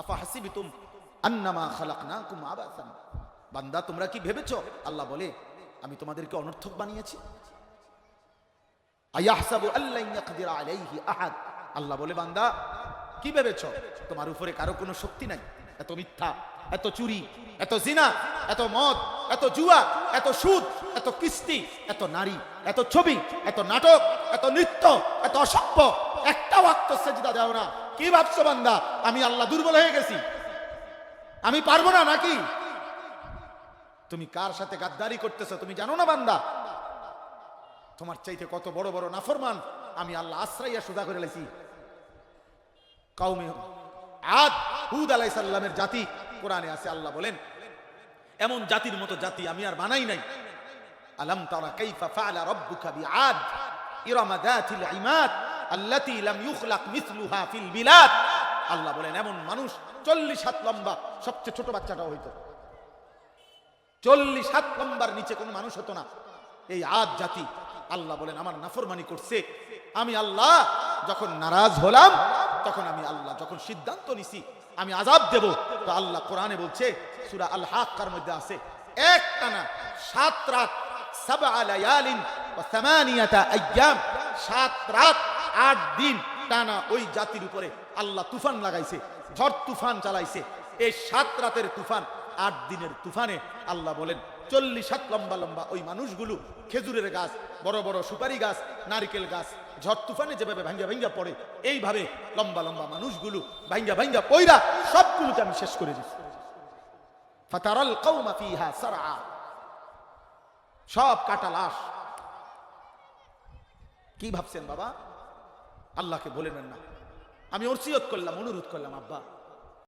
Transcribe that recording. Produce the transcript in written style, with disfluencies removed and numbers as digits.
আফাহাসিবতুম আন্নামা খালাকনাকুম আবাসান, বান্দা তোমরা কি ভেবেছো, আল্লাহ বলে আমি তোমাদেরকে অনর্থক বানিয়েছি? আয়াহসাবু আল্লান ইয়াকদির আলাইহি আহাদ, আল্লাহ বলে বান্দা কি ভেবেছো তোমার উপরে কারো কোনো শক্তি নাই? এত মিথ্যা, এত চুরি, এত জিনা, এত মদ, এত জুয়া, এত সুদ, এত কিস্তি, এত নারী, এত ছবি, এত নাটক, এত নৃত্য, এত অসভ্য, একটা ওয়াক্ত সেজদা দাও না। কি ভাবছো বান্দা আমি আল্লাহ দুর্বল হয়ে গেছি, আমি পারবো না নাকি? তুমি কার সাথে গাদ্দারি করতেছো তুমি জানো না বান্দা? তোমার চাইতে কত বড় বড় নাফরমান আমি আল্লাহ আশ্রয়া সুদা করে লেছি। কওমে আদ, হুদ আলাইহিস সালামের জাতি, কোরআনে আছে আল্লাহ বলেন এমন জাতির মতো জাতি আমি আর বানাই নাই। আলাম তারা কাইফা ফাআলা রাব্বুকা বিআদ ইরামা যাতিল ইমাদ আল্লাতী লাম ইউখলাক মিসলুহা ফিল বিলাদ। আল্লাহ বলেন এমন মানুষ 40 হাত লম্বা, সবচেয়ে ছোট বাচ্চাটাও হইতো 40 হাত লম্বার নিচে কোনো মানুষ হতো না। এই আদ জাতি আল্লাহ বলেন আমার নাফরমানি করছে। আমি আল্লাহ যখন নারাজ হলাম, তখন আমি আল্লাহ যখন সিদ্ধান্ত নিছি আমি আযাব দেব, তো আল্লাহ কোরআনে বলছে সূরা আল হাক্কার মধ্যে আছে একটানা 7 রাত, 7 লায়ালিন ওয়া 8 আইয়াম, 7 রাত 8 দিন টানা ওই জাতির উপরে আল্লাহ তুফান লাগাইছে, ঝড় তুফান চালাইছে। এই 7 রাতের তুফান, 8 দিনের তুফানে আল্লাহ বলেন 40 হাত লম্বা লম্বা ওই মানুষগুলো খেজুরের গাছ, বড় বড় সুপারি গাছ, নারকেল গাছ ঝড় তুফানে যেভাবে ভাঙ্গা ভাঙ্গা পড়ে, এইভাবে লম্বা লম্বা মানুষগুলো ভাঙ্গা ভাঙ্গা পয়রা সবগুলোকে আমি শেষ করে দিচ্ছি। ফাতারাল কওমা ফিহা সারআ, সব কাটা লাশ। কি ভাবছেন বাবা? আল্লাহকে বলেন না। আমি ওসিয়ত করলাম, অনুরোধ করলাম আব্বা